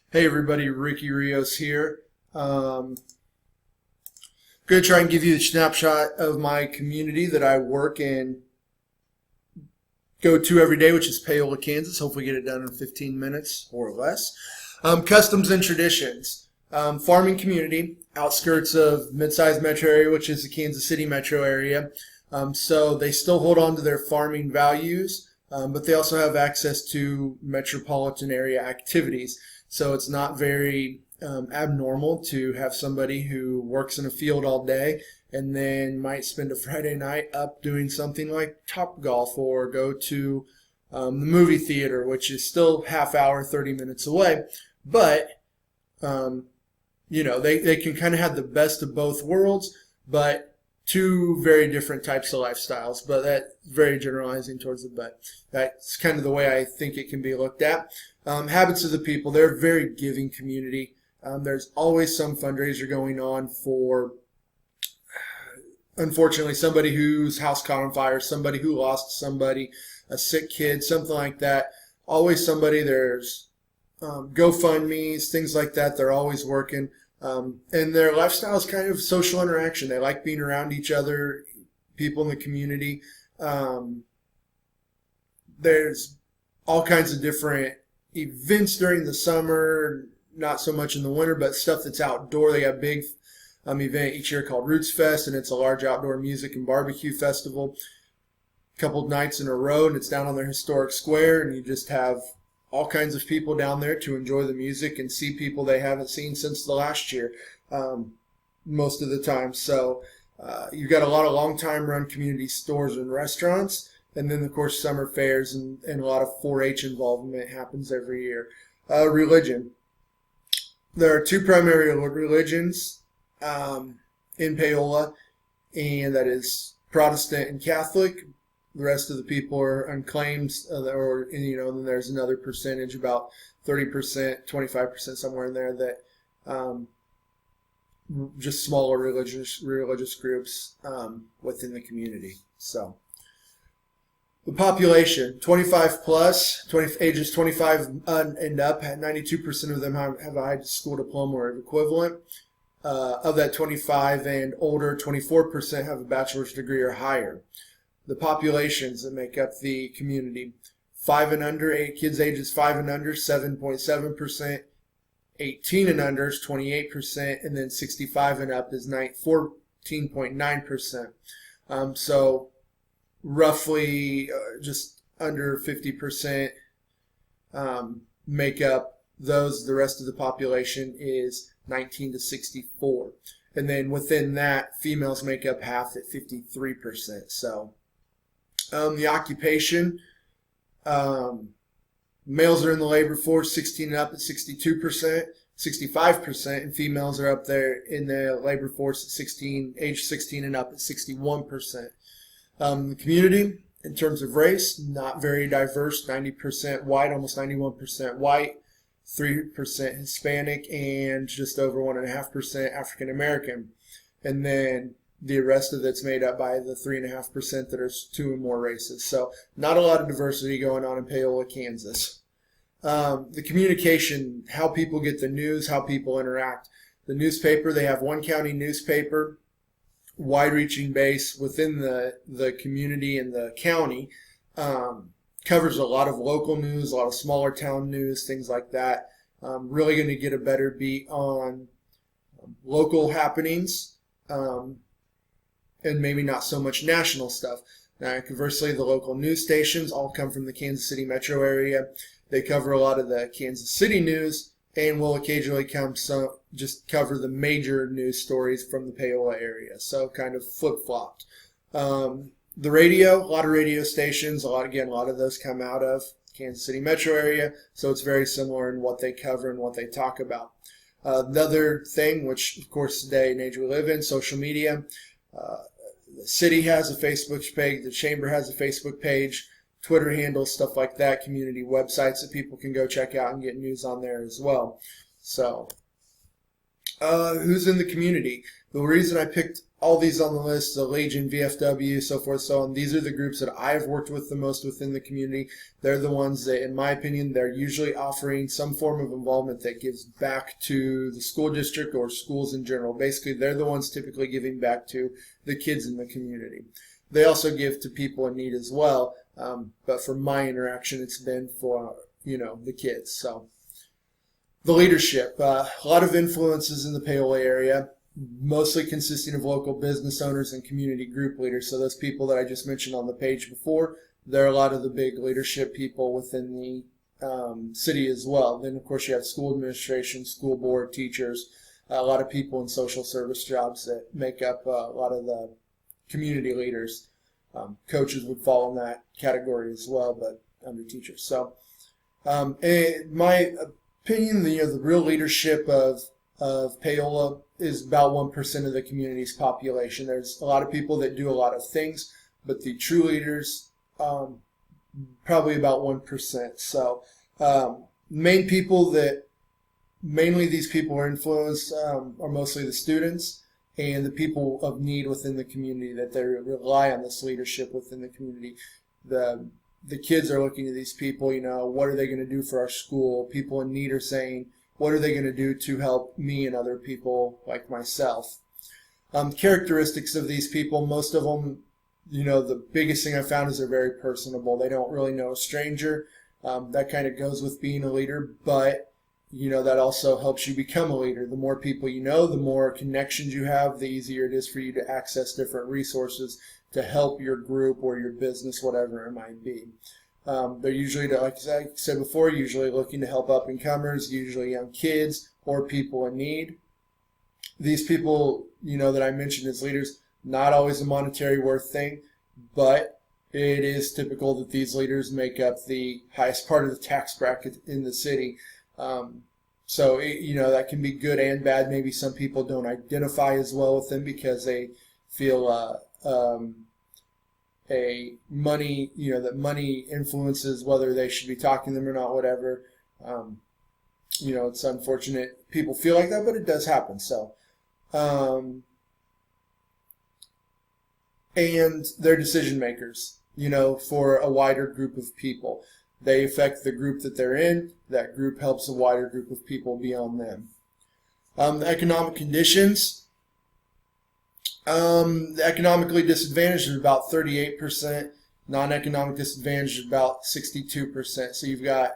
Hey everybody, Ricky Rios here. Going to try and give you a snapshot of my community that I work and go to every day, which is Paola, Kansas. Hopefully get it done in 15 minutes or less. Customs and traditions. Farming community, outskirts of mid-sized metro area, which is the Kansas City metro area. So they still hold on to their farming values, but they also have access to metropolitan area activities. So it's not very abnormal to have somebody who works in a field all day and then might spend a Friday night up doing something like Top Golf or go to the movie theater, which is still half hour, 30 minutes away. But, they can kind of have the best of both worlds, but two very different types of lifestyles. But that's very generalizing towards the but. That's kind of the way I think it can be looked at. Habits of the people, they're a very giving community. There's always some fundraiser going on for, unfortunately, somebody whose house caught on fire, somebody who lost somebody, a sick kid, something like that. Always somebody. There's GoFundMe's, things like that. They're always working. And their lifestyle is kind of social interaction. They like being around each other, people in the community. There's all kinds of different events during the summer, not so much in the winter, but stuff that's outdoor. They got a big event each year called Roots Fest, and it's a large outdoor music and barbecue festival. A couple of nights in a row, and it's down on their historic square, and you just have all kinds of people down there to enjoy the music and see people they haven't seen since the last year, most of the time. So you've got a lot of long-time run community stores and restaurants. And then, of course, summer fairs and a lot of 4-H involvement happens every year. Religion. There are two primary religions in Paola, and that is Protestant and Catholic. The rest of the people are unclaimed, then there's another percentage, about 30%, 25%, somewhere in there, that just smaller religious groups within the community. So. The population, 25 plus, ages 25 and up, 92% of them have a high school diploma or equivalent. Of that 25 and older, 24% have a bachelor's degree or higher. The populations that make up the community, 5 and under, 8 kids ages 5 and under, 7.7%, 18 and under is 28%, and then 65 and up is 14.9%. So roughly just under 50% make up those. The rest of the population is 19 to 64. And then within that, females make up half at 53%. So the occupation, males are in the labor force 16 and up at 62%, 65%, and females are up there in the labor force at age 16 and up at 61%. The community, in terms of race, not very diverse, 90% white, almost 91% white, 3% Hispanic, and just over 1.5% African American. And then the rest of it's made up by the 3.5% that are 2 or more races. So not a lot of diversity going on in Paola, Kansas. The communication, how people get the news, how people interact. The newspaper, they have one county newspaper, wide-reaching base within the community and the county, covers a lot of local news, a lot of smaller town news, things like that. Really going to get a better beat on local happenings, and maybe not so much national stuff. Now, conversely, the local news stations all come from the Kansas City metro area. They cover a lot of the Kansas City news, and will occasionally just cover the major news stories from the Paola area. So kind of flip-flopped. The radio, a lot of radio stations, a lot of those come out of Kansas City metro area, so it's very similar in what they cover and what they talk about. Another thing, which of course today and age we live in, social media. The city has a Facebook page, the chamber has a Facebook page, Twitter handles, stuff like that, community websites that people can go check out and get news on there as well. So Who's in the community? The reason I picked all these on the list, the Legion, VFW, so forth, so on, these are the groups that I've worked with the most within the community. They're the ones that, in my opinion, they're usually offering some form of involvement that gives back to the school district or schools in general. Basically, they're the ones typically giving back to the kids in the community. They also give to people in need as well, but for my interaction, it's been for, the kids. So the leadership, a lot of influences in the Paola area, mostly consisting of local business owners and community group leaders. So those people that I just mentioned on the page before, they're a lot of the big leadership people within the city as well. Then, of course, you have school administration, school board, teachers, a lot of people in social service jobs that make up a lot of the community leaders. Coaches would fall in that category as well, but under teachers. So in my opinion, the real leadership of Paola is about 1% of the community's population. There's a lot of people that do a lot of things, but the true leaders, probably about 1%. So mainly these people are influenced are mostly the students and the people of need within the community, that they rely on this leadership within the community. The kids are looking to these people, what are they going to do for our school? People in need are saying, what are they going to do to help me and other people like myself? Characteristics of these people, most of them, the biggest thing I found is they're very personable. They don't really know a stranger. That kind of goes with being a leader, but that also helps you become a leader. The more people you know, the more connections you have, the easier it is for you to access different resources to help your group or your business, whatever it might be. They're usually, like I said before, usually looking to help up-and-comers, usually young kids or people in need. These people, that I mentioned as leaders, not always a monetary worth thing, but it is typical that these leaders make up the highest part of the tax bracket in the city. So that can be good and bad. Maybe some people don't identify as well with them because they feel that money influences whether they should be talking to them or not, whatever. It's unfortunate people feel like that, but it does happen. So, and they're decision makers, for a wider group of people. They affect the group that they're in. That group helps a wider group of people beyond them. The economic conditions. The economically disadvantaged is about 38%. Non-economic disadvantaged is about 62%. So you've got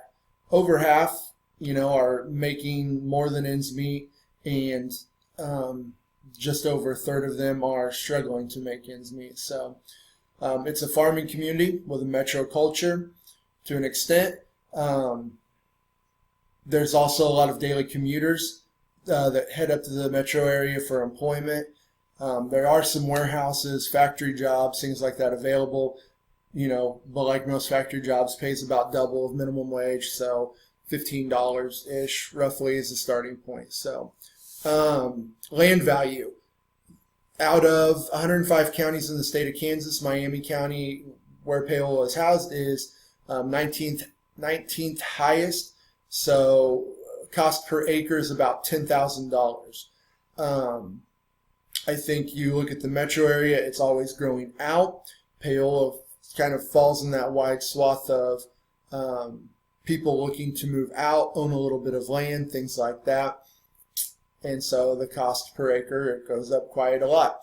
over half, are making more than ends meet, and just over a third of them are struggling to make ends meet. So it's a farming community with a metro culture to an extent. There's also a lot of daily commuters that head up to the metro area for employment. There are some warehouses, factory jobs, things like that available, but like most factory jobs, pays about double of minimum wage, so $15-ish roughly is the starting point. So land value. Out of 105 counties in the state of Kansas, Miami County, where Paola is housed, is 19th highest. So cost per acre is about $10,000. I think you look at the metro area, it's always growing out. Paola kind of falls in that wide swath of people looking to move out, own a little bit of land, things like that. And so the cost per acre, it goes up quite a lot.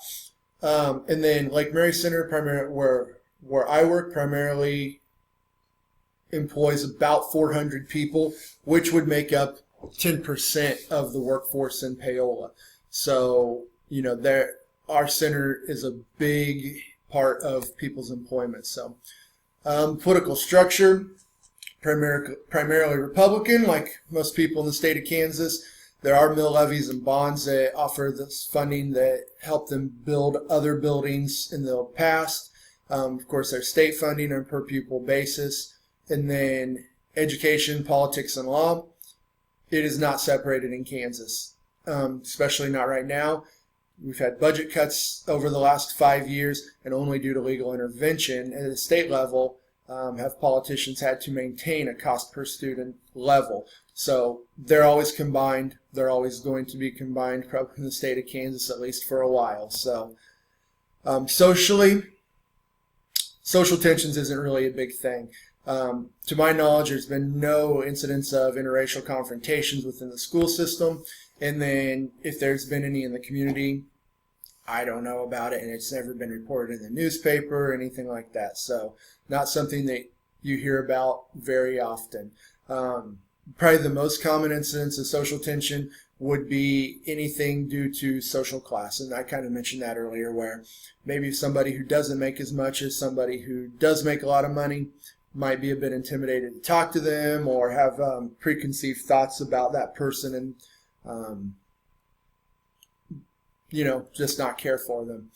And then Lake Mary Center, primarily where I work, primarily employs about 400 people, which would make up 10% of the workforce in Paola. So, our center is a big part of people's employment. So, political structure, primarily Republican, like most people in the state of Kansas. There are mill levies and bonds that offer this funding that help them build other buildings in the past. Of course, there's state funding on a per pupil basis. And then education, politics, and law. It is not separated in Kansas, especially not right now. We've had budget cuts over the last 5 years, and only due to legal intervention at the state level, have politicians had to maintain a cost per student level. So they're always combined. They're always going to be combined, probably in the state of Kansas, at least for a while. So social tensions isn't really a big thing. To my knowledge, there's been no incidents of interracial confrontations within the school system. And then if there's been any in the community, I don't know about it, and it's never been reported in the newspaper or anything like that. So not something that you hear about very often. Probably the most common incidents of social tension would be anything due to social class. And I kind of mentioned that earlier, where maybe somebody who doesn't make as much as somebody who does make a lot of money might be a bit intimidated to talk to them, or have preconceived thoughts about that person, and just not care for them.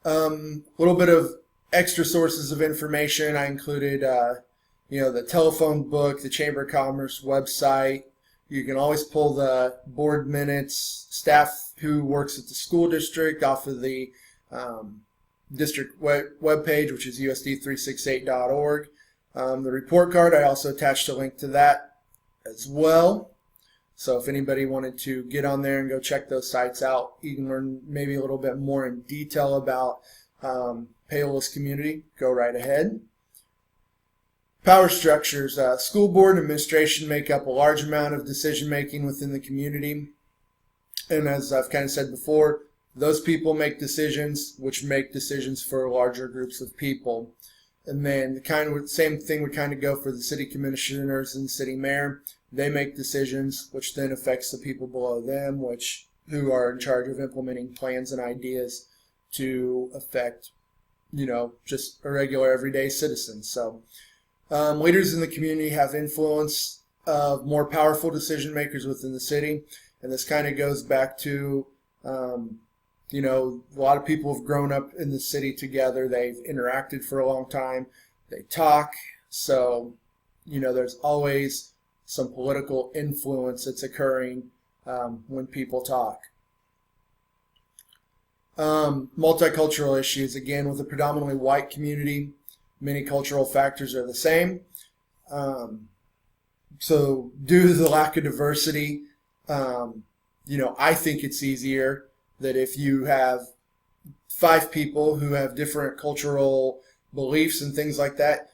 A little bit of extra sources of information. I included, the telephone book, the Chamber of Commerce website. You can always pull the board minutes, staff who works at the school district off of the district web page, which is usd368.org. The report card, I also attached a link to that as well. So if anybody wanted to get on there and go check those sites out, you can learn maybe a little bit more in detail about Paola's community, go right ahead. Power structures. School board and administration make up a large amount of decision making within the community. And as I've kind of said before, those people make decisions which make decisions for larger groups of people. And then the same thing would kind of go for the city commissioners and city mayor. They make decisions, which then affects the people below them, who are in charge of implementing plans and ideas to affect, just a regular everyday citizen. So leaders in the community have influence of more powerful decision makers within the city. And this kind of goes back to, a lot of people have grown up in the city together. They've interacted for a long time. They talk. So, there's always some political influence that's occurring when people talk. Multicultural issues, again, with a predominantly white community, many cultural factors are the same. So due to the lack of diversity, I think it's easier that if you have 5 people who have different cultural beliefs and things like that,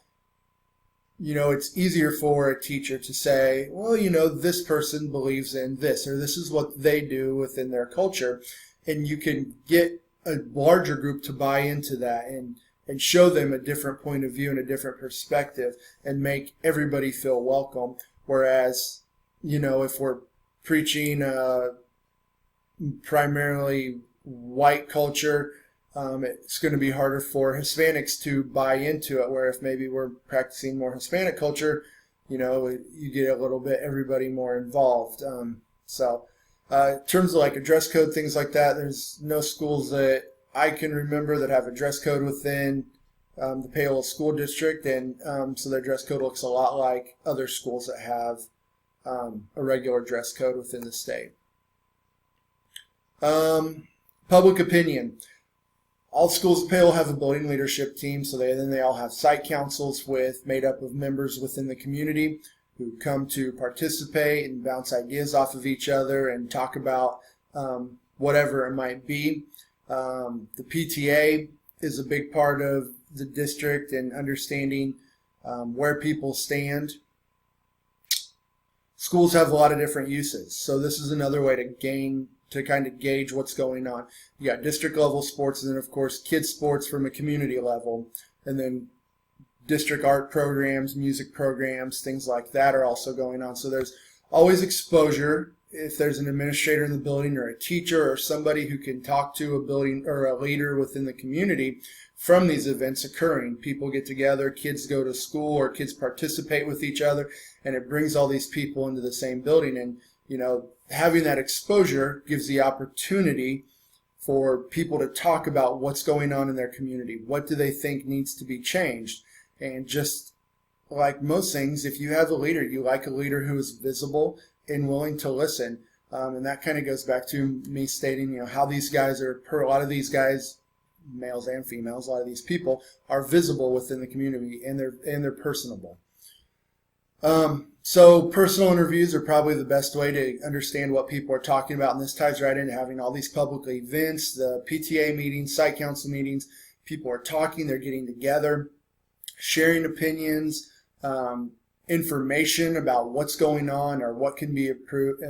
it's easier for a teacher to say, well, this person believes in this, or this is what they do within their culture. And you can get a larger group to buy into that and show them a different point of view and a different perspective and make everybody feel welcome. Whereas, if we're preaching primarily white culture, it's going to be harder for Hispanics to buy into it, where if maybe we're practicing more Hispanic culture, you get a little bit everybody more involved. In terms of like a dress code, things like that, there's no schools that I can remember that have a dress code within the Paola School District, and so their dress code looks a lot like other schools that have a regular dress code within the state. Public opinion. All schools at Paola have a building leadership team, so they all have site councils made up of members within the community who come to participate and bounce ideas off of each other and talk about whatever it might be. The PTA is a big part of the district and understanding where people stand. Schools have a lot of different uses, so this is another way to kind of gauge what's going on. You got district level sports, and then of course kids sports from a community level, and then district art programs, music programs, things like that are also going on. So there's always exposure. If there's an administrator in the building or a teacher or somebody who can talk to a building or a leader within the community from these events occurring, people get together, kids go to school, or kids participate with each other, and it brings all these people into the same building. And having that exposure gives the opportunity for people to talk about what's going on in their community. What do they think needs to be changed? And just like most things, if you have a leader, you like a leader who is visible and willing to listen. And that kind of goes back to me stating, how these guys a lot of these guys males and females, a lot of these people are visible within the community, and they're personable. So personal interviews are probably the best way to understand what people are talking about, and this ties right into having all these public events, the PTA meetings, site council meetings. People are talking, they're getting together, sharing opinions, information about what's going on or what can be improved